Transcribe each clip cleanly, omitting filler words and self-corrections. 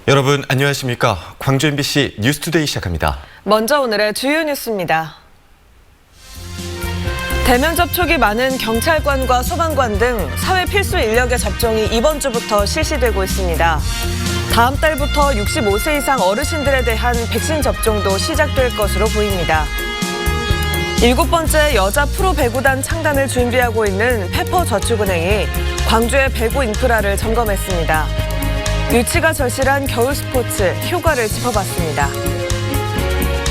여러분 안녕하십니까? 광주 MBC 뉴스투데이 시작합니다. 먼저 오늘의 주요 뉴스입니다. 대면 접촉이 많은 경찰관과 소방관 등 사회 필수 인력의 접종이 이번 주부터 실시되고 있습니다. 다음 달부터 65세 이상 어르신들에 대한 백신 접종도 시작될 것으로 보입니다. 7번째 여자 프로 배구단 창단을 준비하고 있는 페퍼저축은행이 광주의 배구 인프라를 점검했습니다. 유치가 절실한 겨울 스포츠 효과를 짚어봤습니다.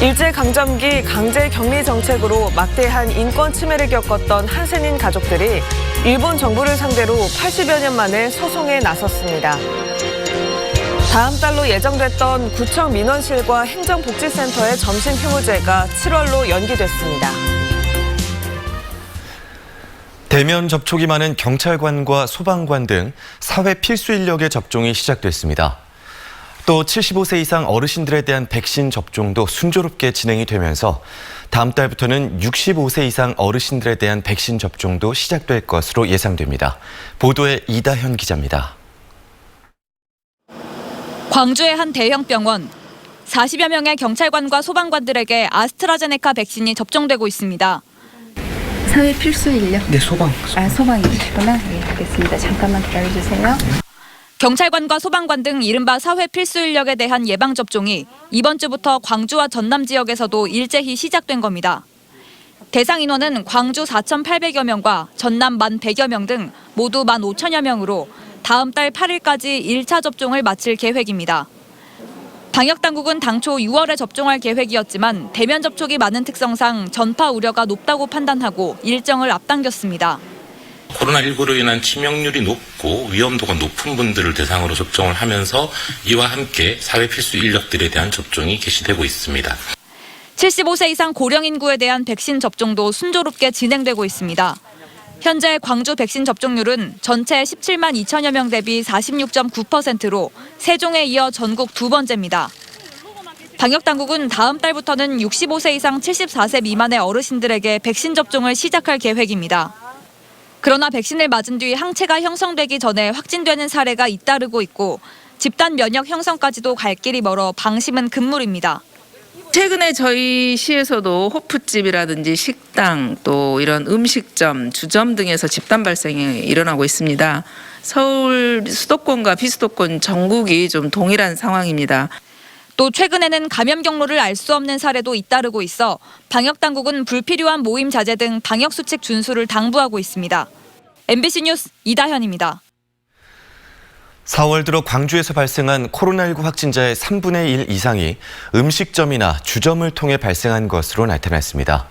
일제강점기 강제 격리 정책으로 막대한 인권 침해를 겪었던 한센인 가족들이 일본 정부를 상대로 80여 년 만에 소송에 나섰습니다. 다음 달로 예정됐던 구청 민원실과 행정복지센터의 점심휴무제가 7월로 연기됐습니다. 대면 접촉이 많은 경찰관과 소방관 등 사회 필수 인력의 접종이 시작됐습니다. 또 75세 이상 어르신들에 대한 백신 접종도 순조롭게 진행이 되면서 다음 달부터는 65세 이상 어르신들에 대한 백신 접종도 시작될 것으로 예상됩니다. 보도에 이다현 기자입니다. 광주의 한 대형 병원, 40여 명의 경찰관과 소방관들에게 아스트라제네카 백신이 접종되고 있습니다. 사회 필수 인력? 네, 소방. 소방이시구나. 네, 알겠습니다. 잠깐만 기다려주세요. 경찰관과 소방관 등 이른바 사회 필수 인력에 대한 예방접종이 이번 주부터 광주와 전남 지역에서도 일제히 시작된 겁니다. 대상 인원은 광주 4,800여 명과 전남 1,100여 명 등 모두 15,000여 명으로 다음 달 8일까지 1차 접종을 마칠 계획입니다. 방역당국은 당초 6월에 접종할 계획이었지만 대면 접촉이 많은 특성상 전파 우려가 높다고 판단하고 일정을 앞당겼습니다. 코로나19로 인한 치명률이 높고 위험도가 높은 분들을 대상으로 접종을 하면서 이와 함께 사회 필수 인력들에 대한 접종이 개시되고 있습니다. 75세 이상 고령 인구에 대한 백신 접종도 순조롭게 진행되고 있습니다. 현재 광주 백신 접종률은 전체 17만 2천여 명 대비 46.9%로 세종에 이어 전국 두 번째입니다. 방역당국은 다음 달부터는 65세 이상 74세 미만의 어르신들에게 백신 접종을 시작할 계획입니다. 그러나 백신을 맞은 뒤 항체가 형성되기 전에 확진되는 사례가 잇따르고 있고 집단 면역 형성까지도 갈 길이 멀어 방심은 금물입니다. 최근에 저희 시에서도 호프집이라든지 식당 또 이런 음식점, 주점 등에서 집단 발생이 일어나고 있습니다. 서울 수도권과 비수도권 전국이 좀 동일한 상황입니다. 또 최근에는 감염 경로를 알 수 없는 사례도 잇따르고 있어 방역당국은 불필요한 모임 자제 등 방역수칙 준수를 당부하고 있습니다. MBC 뉴스 이다현입니다. 4월 들어 광주에서 발생한 코로나19 확진자의 3분의 1 이상이 음식점이나 주점을 통해 발생한 것으로 나타났습니다.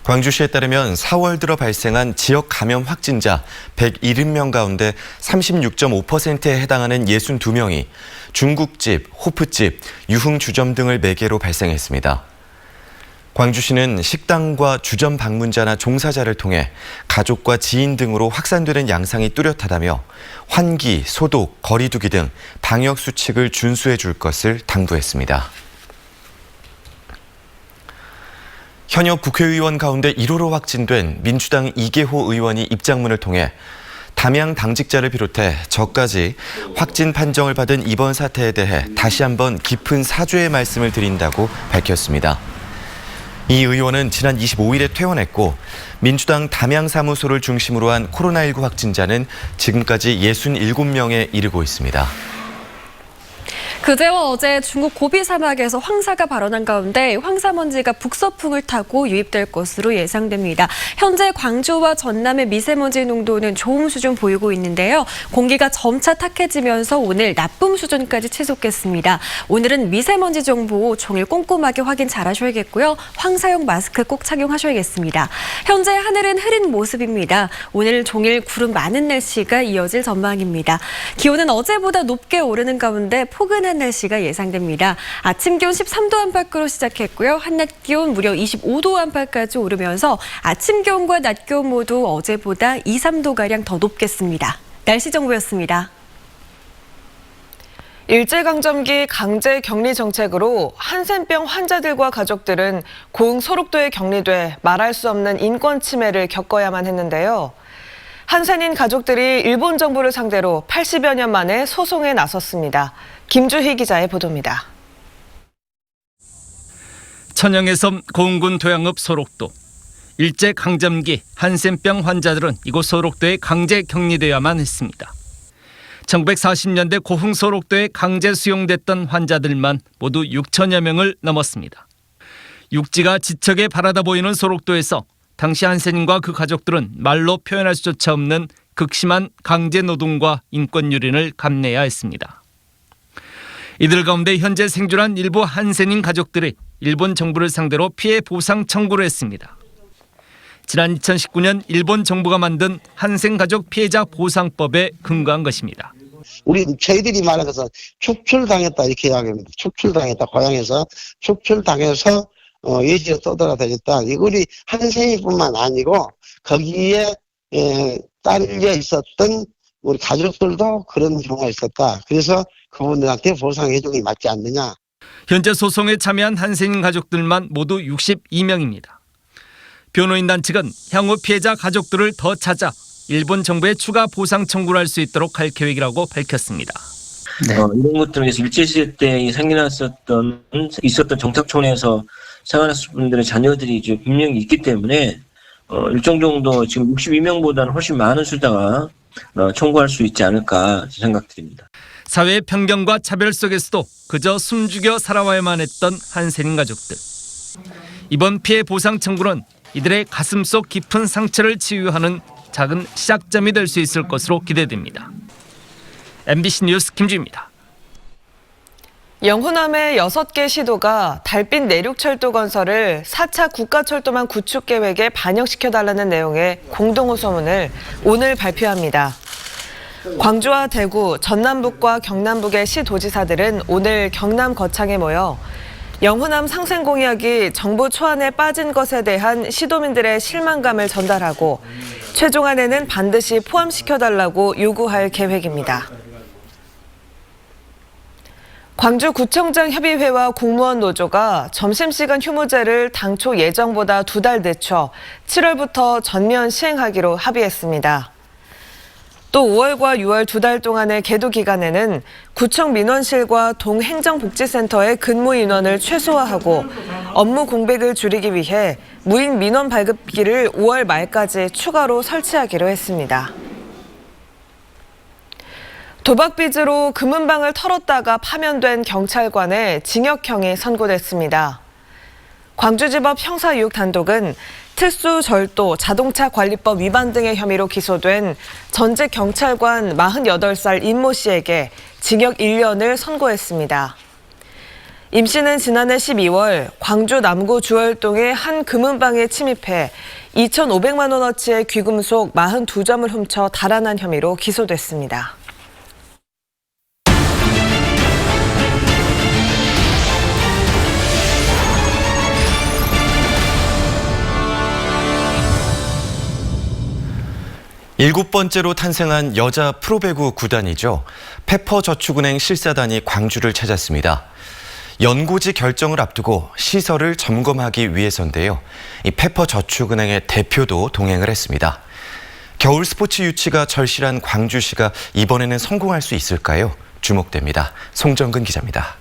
광주시에 따르면 4월 들어 발생한 지역 감염 확진자 170명 가운데 36.5%에 해당하는 62명이 중국집, 호프집, 유흥주점 등을 매개로 발생했습니다. 광주시는 식당과 주점 방문자나 종사자를 통해 가족과 지인 등으로 확산되는 양상이 뚜렷하다며 환기, 소독, 거리 두기 등 방역 수칙을 준수해 줄 것을 당부했습니다. 현역 국회의원 가운데 1호로 확진된 민주당 이계호 의원이 입장문을 통해 담양 당직자를 비롯해 저까지 확진 판정을 받은 이번 사태에 대해 다시 한번 깊은 사죄의 말씀을 드린다고 밝혔습니다. 이 의원은 지난 25일에 퇴원했고 민주당 담양 사무소를 중심으로 한 코로나19 확진자는 지금까지 67명에 이르고 있습니다. 그제와 어제 중국 고비 사막에서 황사가 발원한 가운데 황사먼지가 북서풍을 타고 유입될 것으로 예상됩니다. 현재 광주와 전남의 미세먼지 농도는 좋음 수준 보이고 있는데요. 공기가 점차 탁해지면서 오늘 나쁨 수준까지 치솟겠습니다. 오늘은 미세먼지 정보 종일 꼼꼼하게 확인 잘 하셔야겠고요. 황사용 마스크 꼭 착용하셔야겠습니다. 현재 하늘은 흐린 모습입니다. 오늘 종일 구름 많은 날씨가 이어질 전망입니다. 기온은 어제보다 높게 오르는 가운데 포근한 날씨가 예상됩니다. 아침 기온 13도 안팎으로 시작했고요. 한낮 기온 무려 25도 안팎까지 오르면서 아침 기온과 낮 기온 모두 어제보다 2, 3도가량 더 높겠습니다. 날씨 정보였습니다. 일제강점기 강제 격리 정책으로 한센병 환자들과 가족들은 고흥 소록도에 격리돼 말할 수 없는 인권 침해를 겪어야만 했는데요. 한센인 가족들이 일본 정부를 상대로 80여 년 만에 소송에 나섰습니다. 김주희 기자의 보도입니다. 천영의 섬 고흥군 도양읍 소록도. 일제 강점기 한센병 환자들은 이곳 소록도에 강제 격리되어야만 했습니다. 1940년대 고흥 소록도에 강제 수용됐던 환자들만 모두 6천여 명을 넘었습니다. 육지가 지척에 바라다 보이는 소록도에서 당시 한센인과 그 가족들은 말로 표현할 수조차 없는 극심한 강제 노동과 인권 유린을 감내해야 했습니다. 이들 가운데 현재 생존한 일부 한센인 가족들이 일본 정부를 상대로 피해 보상 청구를 했습니다. 지난 2019년 일본 정부가 만든 한센 가족 피해자 보상법에 근거한 것입니다. 저희들이 말해서 축출당했다 이렇게 이야기합니다. 축출당했다. 고향에서 축출당해서 예지로 떠돌아다녔다. 이거리 한센이뿐만 아니고 거기에 딸려 있었던 우리 가족들도 그런 경우가 있었다. 그래서 그분들한테 보상해주는 게 맞지 않느냐. 현재 소송에 참여한 한센인 가족들만 모두 62명입니다. 변호인단 측은 향후 피해자 가족들을 더 찾아 일본 정부에 추가 보상 청구를 할 수 있도록 할 계획이라고 밝혔습니다. 이런 것들을 위해서 일제시대 때 있었던 정착촌에서 생활했을 분들의 자녀들이 이제 분명히 있기 때문에 일정 정도 지금 62명보다는 훨씬 많은 숫자가 청구할 수 있지 않을까 생각드립니다. 사회의 편견과 차별 속에서도 그저 숨죽여 살아와야만 했던 한센인 가족들. 이번 피해 보상 청구는 이들의 가슴속 깊은 상처를 치유하는 작은 시작점이 될 수 있을 것으로 기대됩니다. MBC 뉴스 김주희입니다. 영호남의 6개 시도가 달빛 내륙철도 건설을 4차 국가철도망 구축 계획에 반영시켜달라는 내용의 공동호소문을 오늘 발표합니다. 광주와 대구, 전남북과 경남북의 시도지사들은 오늘 경남 거창에 모여 영호남 상생 공약이 정부 초안에 빠진 것에 대한 시도민들의 실망감을 전달하고 최종안에는 반드시 포함시켜달라고 요구할 계획입니다. 광주구청장 협의회와 공무원 노조가 점심시간 휴무제를 당초 예정보다 2달 늦춰 7월부터 전면 시행하기로 합의했습니다. 또 5월과 6월 2달 동안의 계도 기간에는 구청 민원실과 동행정복지센터의 근무 인원을 최소화하고 업무 공백을 줄이기 위해 무인 민원 발급기를 5월 말까지 추가로 설치하기로 했습니다. 도박 빚으로 금은방을 털었다가 파면된 경찰관의 징역형이 선고됐습니다. 광주지법 형사6단독은 특수 절도, 자동차 관리법 위반 등의 혐의로 기소된 전직 경찰관 48살 임모 씨에게 징역 1년을 선고했습니다. 임 씨는 지난해 12월 광주 남구 주월동의 한 금은방에 침입해 2,500만 원어치의 귀금속 42점을 훔쳐 달아난 혐의로 기소됐습니다. 일곱 번째로 탄생한 여자 프로배구 구단이죠. 페퍼저축은행 실사단이 광주를 찾았습니다. 연고지 결정을 앞두고 시설을 점검하기 위해서인데요. 이 페퍼저축은행의 대표도 동행을 했습니다. 겨울 스포츠 유치가 절실한 광주시가 이번에는 성공할 수 있을까요? 주목됩니다. 송정근 기자입니다.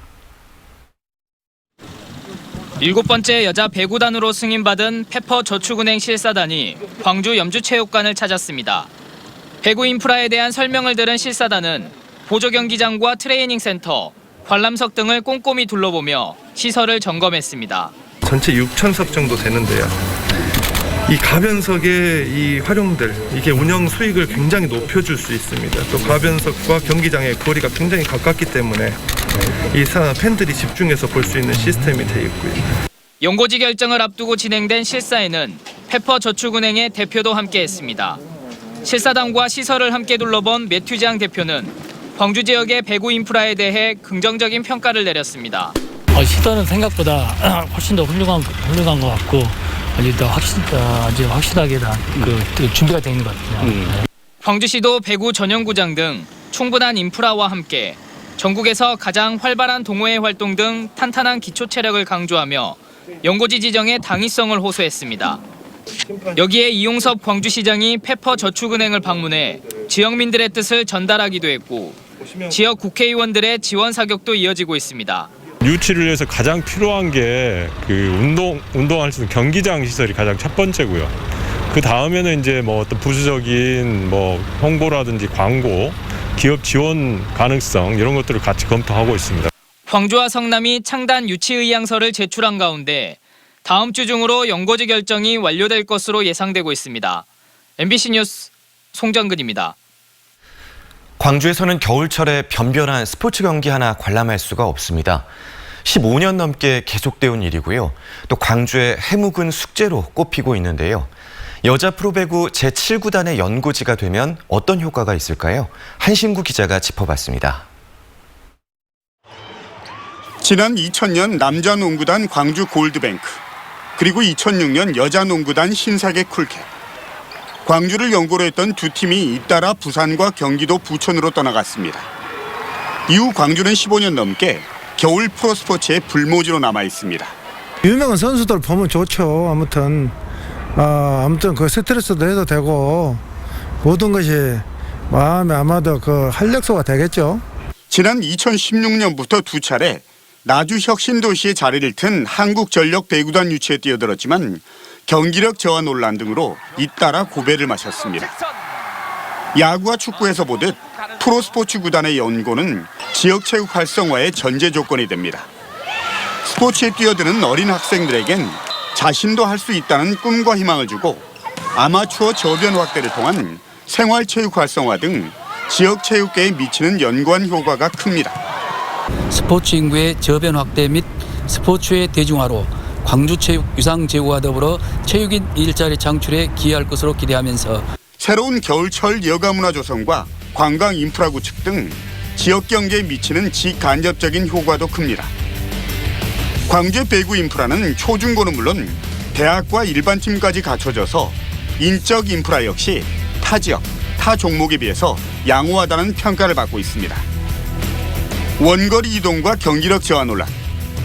일곱 번째 여자 배구단으로 승인받은 페퍼저축은행 실사단이 광주 염주체육관을 찾았습니다. 배구 인프라에 대한 설명을 들은 실사단은 보조경기장과 트레이닝센터, 관람석 등을 꼼꼼히 둘러보며 시설을 점검했습니다. 전체 6,000석 정도 되는데요. 이 가변석의 이 활용들, 이게 운영 수익을 굉장히 높여줄 수 있습니다. 또 가변석과 경기장의 거리가 굉장히 가깝기 때문에 이 팬들이 집중해서 볼 수 있는 시스템이 되어 있고요. 연고지 결정을 앞두고 진행된 실사에는 페퍼저축은행의 대표도 함께했습니다. 실사단과 시설을 함께 둘러본 매튜지앙 대표는 광주 지역의 배구 인프라에 대해 긍정적인 평가를 내렸습니다. 시설은 생각보다 훨씬 더 훌륭한 것 같고 아주 확실하게 준비가 되어 있는 것 같아요. 광주시도 배구 전용구장 등 충분한 인프라와 함께 전국에서 가장 활발한 동호회 활동 등 탄탄한 기초 체력을 강조하며 연고지 지정의 당위성을 호소했습니다. 여기에 이용섭 광주시장이 페퍼저축은행을 방문해 지역민들의 뜻을 전달하기도 했고 지역 국회의원들의 지원 사격도 이어지고 있습니다. 유치를 위해서 가장 필요한 게 운동할 수 있는 경기장 시설이 가장 첫 번째고요. 그 다음에는 이제 어떤 부수적인 홍보라든지 광고, 기업 지원 가능성 이런 것들을 같이 검토하고 있습니다. 광주와 성남이 창단 유치 의향서를 제출한 가운데 다음 주 중으로 연고지 결정이 완료될 것으로 예상되고 있습니다. MBC 뉴스 송정근입니다. 광주에서는 겨울철에 변변한 스포츠 경기 하나 관람할 수가 없습니다. 15년 넘게 계속되어 온 일이고요. 또 광주의 해묵은 숙제로 꼽히고 있는데요. 여자 프로배구 제7구단의 연고지가 되면 어떤 효과가 있을까요? 한신구 기자가 짚어봤습니다. 지난 2000년 남자 농구단 광주 골드뱅크, 그리고 2006년 여자 농구단 신사계 쿨캡. 광주를 연고로 했던 두 팀이 잇따라 부산과 경기도 부천으로 떠나갔습니다. 이후 광주는 15년 넘게 겨울 프로스포츠의 불모지로 남아 있습니다. 유명한 선수들 보면 좋죠. 아무튼 그 스트레스도 해도 되고 모든 것이 마음에 아마도 그 활력소가 되겠죠. 지난 2016년부터 두 차례 나주 혁신도시의 자리를 튼 한국전력 배구단 유치에 뛰어들었지만 경기력 저하 논란 등으로 잇따라 고배를 마셨습니다. 야구와 축구에서 보듯 프로스포츠 구단의 연고는 지역체육 활성화의 전제 조건이 됩니다. 스포츠에 뛰어드는 어린 학생들에겐 자신도 할 수 있다는 꿈과 희망을 주고 아마추어 저변 확대를 통한 생활체육 활성화 등 지역체육계에 미치는 연관 효과가 큽니다. 스포츠 인구의 저변 확대 및 스포츠의 대중화로 광주체육 유상 제고와 더불어 체육인 일자리 창출에 기여할 것으로 기대하면서 새로운 겨울철 여가문화 조성과 관광 인프라 구축 등 지역 경제에 미치는 직간접적인 효과도 큽니다. 광주의 배구 인프라는 초중고는 물론 대학과 일반팀까지 갖춰져서 인적 인프라 역시 타 지역, 타 종목에 비해서 양호하다는 평가를 받고 있습니다. 원거리 이동과 경기력 저하 논란,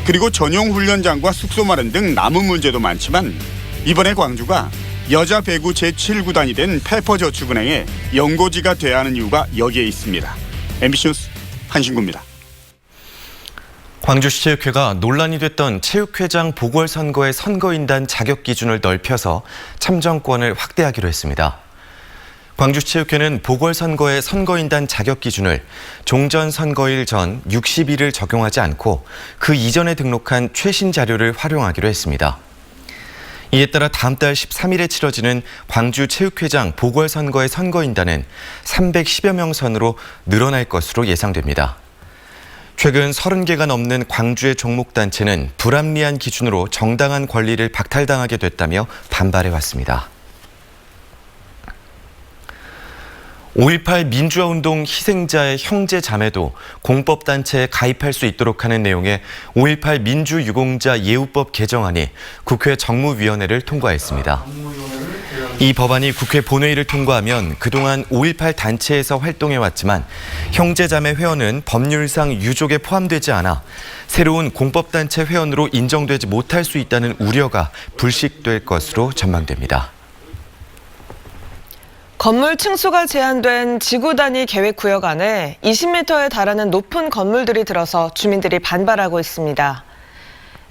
그리고 전용 훈련장과 숙소 마련 등 남은 문제도 많지만 이번에 광주가 여자 배구 제7구단이 된 페퍼저축은행의 연고지가 돼야 하는 이유가 여기에 있습니다. MBC 뉴스 한신구입니다. 광주시 체육회가 논란이 됐던 체육회장 보궐선거의 선거인단 자격 기준을 넓혀서 참정권을 확대하기로 했습니다. 광주시 체육회는 보궐선거의 선거인단 자격 기준을 종전 선거일 전 60일을 적용하지 않고 그 이전에 등록한 최신 자료를 활용하기로 했습니다. 이에 따라 다음 달 13일에 치러지는 광주 체육회장 보궐선거의 선거인단은 310여 명 선으로 늘어날 것으로 예상됩니다. 최근 30개가 넘는 광주의 종목단체는 불합리한 기준으로 정당한 권리를 박탈당하게 됐다며 반발해왔습니다. 5.18 민주화운동 희생자의 형제 자매도 공법단체에 가입할 수 있도록 하는 내용의 5.18 민주유공자 예우법 개정안이 국회 정무위원회를 통과했습니다. 이 법안이 국회 본회의를 통과하면 그동안 5.18 단체에서 활동해왔지만 형제자매 회원은 법률상 유족에 포함되지 않아 새로운 공법단체 회원으로 인정되지 못할 수 있다는 우려가 불식될 것으로 전망됩니다. 건물 층수가 제한된 지구 단위 계획구역 안에 20m에 달하는 높은 건물들이 들어서 주민들이 반발하고 있습니다.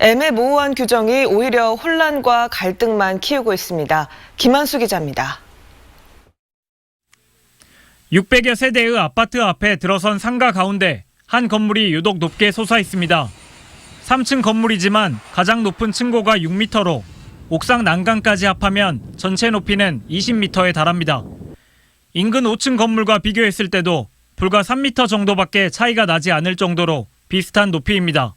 애매모호한 규정이 오히려 혼란과 갈등만 키우고 있습니다. 김한수 기자입니다. 600여 세대의 아파트 앞에 들어선 상가 가운데 한 건물이 유독 높게 솟아 있습니다. 3층 건물이지만 가장 높은 층고가 6m로 옥상 난간까지 합하면 전체 높이는 20m에 달합니다. 인근 5층 건물과 비교했을 때도 불과 3m 정도밖에 차이가 나지 않을 정도로 비슷한 높이입니다.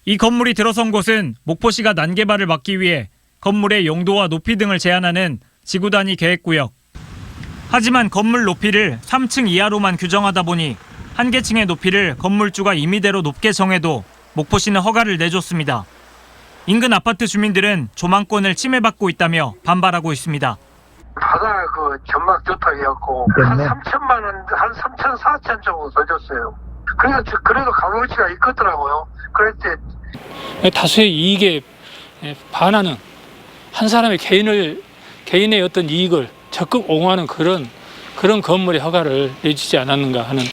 이 건물이 들어선 곳은 목포시가 난개발을 막기 위해 건물의 용도와 높이 등을 제한하는 지구 단위 계획구역. 하지만 건물 높이를 3층 이하로만 규정하다 보니 한 개층의 높이를 건물주가 임의대로 높게 정해도 목포시는 허가를 내줬습니다. 인근 아파트 주민들은 조망권을 침해받고 있다며 반발하고 있습니다. 바다 그 전망 좋다고 해갖고 한 3천만 원, 한 3천, 4천 정도 더 줬어요. 그래도 값어치가 있겠더라고요. 그랬을 때 다수의 이익에 반하는 한 사람의 개인의 어떤 이익을 적극 옹호하는 그런 건물의 허가를 내주지 않았는가 하는.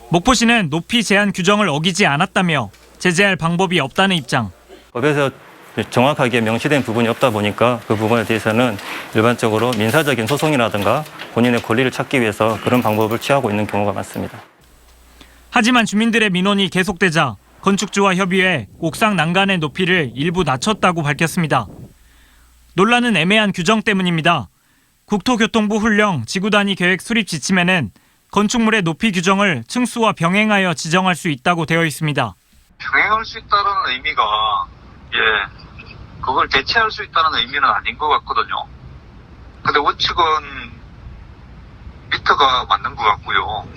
목포시는 높이 제한 규정을 어기지 않았다며 제재할 방법이 없다는 입장. 법에서 정확하게 명시된 부분이 없다 보니까 그 부분에 대해서는 일반적으로 민사적인 소송이라든가 본인의 권리를 찾기 위해서 그런 방법을 취하고 있는 경우가 많습니다. 하지만 주민들의 민원이 계속되자 건축주와 협의해 옥상 난간의 높이를 일부 낮췄다고 밝혔습니다. 논란은 애매한 규정 때문입니다. 국토교통부 훈령 지구단위 계획 수립 지침에는 건축물의 높이 규정을 층수와 병행하여 지정할 수 있다고 되어 있습니다. 병행할 수 있다는 의미가 그걸 대체할 수 있다는 의미는 아닌 것 같거든요. 근데 원칙은 미터가 맞는 것 같고요.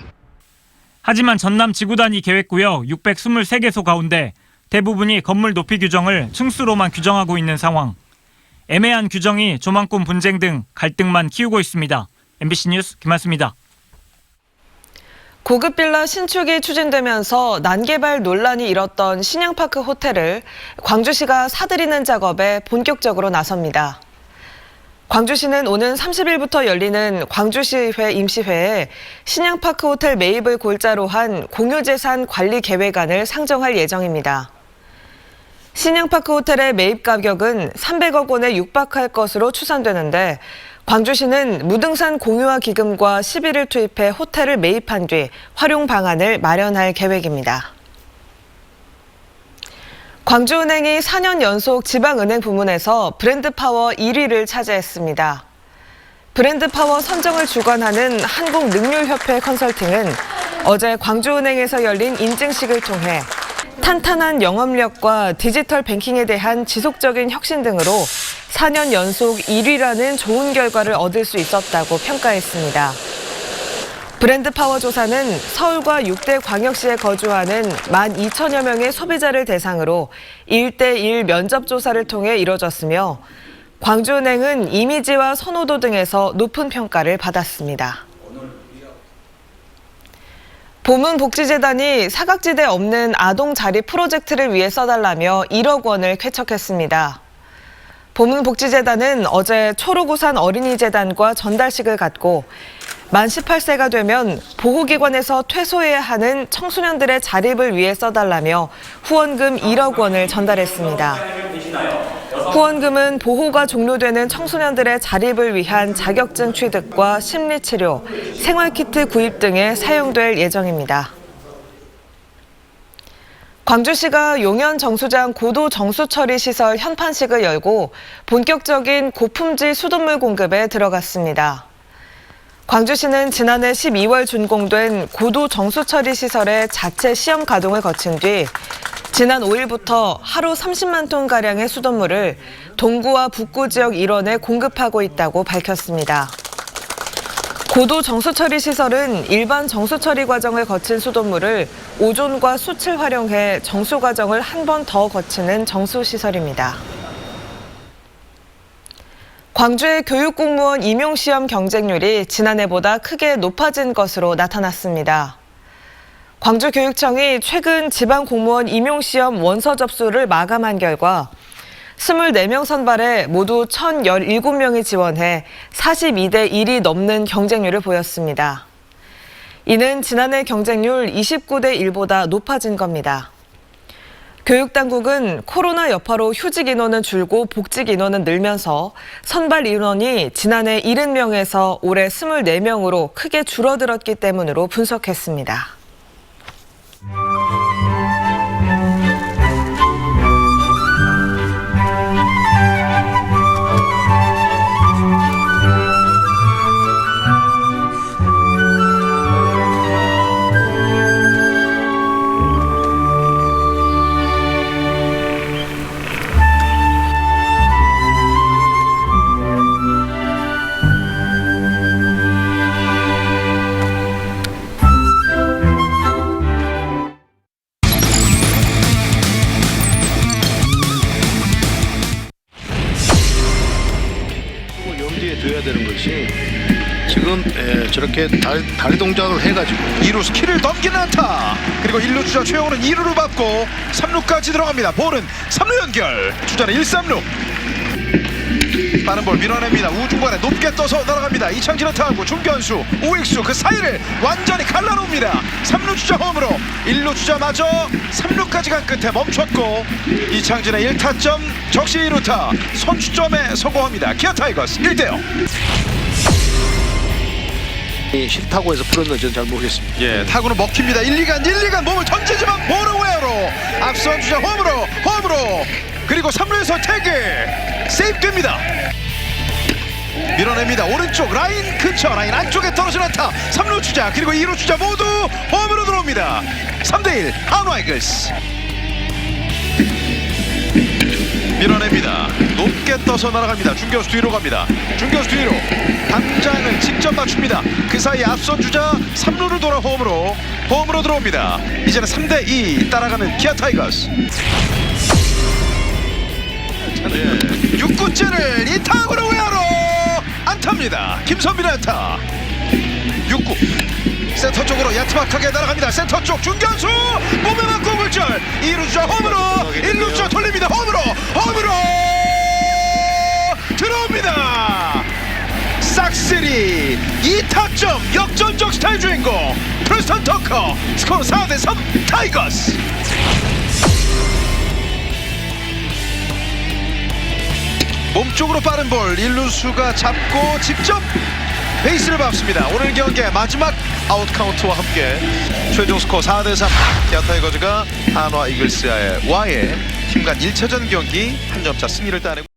하지만 전남 지구단위 계획구역 623개소 가운데 대부분이 건물 높이 규정을 층수로만 규정하고 있는 상황. 애매한 규정이 조망권 분쟁 등 갈등만 키우고 있습니다. MBC 뉴스 김한수입니다. 고급 빌라 신축이 추진되면서 난개발 논란이 일었던 신양파크 호텔을 광주시가 사들이는 작업에 본격적으로 나섭니다. 광주시는 오는 30일부터 열리는 광주시의회 임시회에 신양파크 호텔 매입을 골자로 한 공유재산 관리 계획안을 상정할 예정입니다. 신양파크 호텔의 매입 가격은 300억 원에 육박할 것으로 추산되는데 광주시는 무등산 공유화 기금과 시비를 투입해 호텔을 매입한 뒤 활용 방안을 마련할 계획입니다. 광주은행이 4년 연속 지방은행 부문에서 브랜드파워 1위를 차지했습니다. 브랜드파워 선정을 주관하는 한국능률협회 컨설팅은 어제 광주은행에서 열린 인증식을 통해 탄탄한 영업력과 디지털 뱅킹에 대한 지속적인 혁신 등으로 4년 연속 1위라는 좋은 결과를 얻을 수 있었다고 평가했습니다. 브랜드파워 조사는 서울과 6대 광역시에 거주하는 12,000여 명의 소비자를 대상으로 1:1 면접 조사를 통해 이뤄졌으며 광주은행은 이미지와 선호도 등에서 높은 평가를 받았습니다. 보문복지재단이 사각지대 없는 아동 자립 프로젝트를 위해 써달라며 1억 원을 쾌척했습니다. 보문복지재단은 어제 초록우산 어린이재단과 전달식을 갖고 만 18세가 되면 보호기관에서 퇴소해야 하는 청소년들의 자립을 위해 써달라며 후원금 1억 원을 전달했습니다. 후원금은 보호가 종료되는 청소년들의 자립을 위한 자격증 취득과 심리치료, 생활키트 구입 등에 사용될 예정입니다. 광주시가 용현 정수장 고도 정수처리 시설 현판식을 열고 본격적인 고품질 수돗물 공급에 들어갔습니다. 광주시는 지난해 12월 준공된 고도 정수처리 시설의 자체 시험 가동을 거친 뒤 지난 5일부터 하루 30만 톤가량의 수돗물을 동구와 북구 지역 일원에 공급하고 있다고 밝혔습니다. 고도 정수처리 시설은 일반 정수처리 과정을 거친 수돗물을 오존과 숯을 활용해 정수 과정을 한 번 더 거치는 정수시설입니다. 광주의 교육공무원 임용시험 경쟁률이 지난해보다 크게 높아진 것으로 나타났습니다. 광주교육청이 최근 지방공무원 임용시험 원서 접수를 마감한 결과 24명 선발에 모두 1,017명이 지원해 42대 1이 넘는 경쟁률을 보였습니다. 이는 지난해 경쟁률 29대 1보다 높아진 겁니다. 교육당국은 코로나 여파로 휴직 인원은 줄고 복직 인원은 늘면서 선발 인원이 지난해 70명에서 올해 24명으로 크게 줄어들었기 때문으로 분석했습니다. 염두에 둬야 되는 것이 지금 저렇게 다리 동작을 해가지고 2루 키를 넘기는 안타. 그리고 1루 주자 최영호는 2루를 밟고 3루까지 들어갑니다. 볼은 3루 연결. 주자는 1, 3루. 빠른 볼 밀어냅니다. 우중간에 높게 떠서 날아갑니다. 이창진의 타구 중견수 우익수 그 사이를 완전히 갈라놓습니다. 3루 주자 홈으로 1루 주자 마저 3루까지 간 끝에 멈췄고 이창진의 1타점 적시 2루타 선취점에 성공합니다. 기아 타이거스 1대0. 싫다고 해서 풀었는지 저는 잘 모르겠습니다. 예, 타구는 먹힙니다. 1-2간 몸을 던지지만 볼을 외야로 앞선 주자 홈으로 그리고 3루에서 태그 세이프됩니다. 밀어냅니다. 오른쪽 라인 근처 라인 안쪽에 떨어진 안타 3루 주자 그리고 2루 주자 모두 홈으로 들어옵니다. 3대1 한화 이글스. 밀어냅니다. 높게 떠서 날아갑니다. 중견수 뒤로 갑니다. 중견수 뒤로 당장을 직접 맞춥니다. 그 사이 앞선 주자 3루를 돌아 홈으로 들어옵니다. 이제는 3대2 따라가는 기아 타이거스. 6구째를 이 타구로 외야로 안타입니다. 김선빈의 안타. 6구 센터 쪽으로 야트막하게 날아갑니다. 센터 쪽 중견수 몸에 맞고 굴절 2루 주자 홈으로 1루 주자 돌립니다. 홈으로 들어옵니다. 싹쓸이 2타점 역전적 스타일 주인공 프레스턴 터커. 스코어 4대3 타이거스. 몸쪽으로 빠른 볼 1루수가 잡고 직접 베이스를 밟습니다. 오늘 경기의 마지막 아웃 카운트와 함께 최종 스코어 4대3 기아 타이거즈가 한화 이글스와의 팀 간 1차전 경기 한 점차 승리를 따내고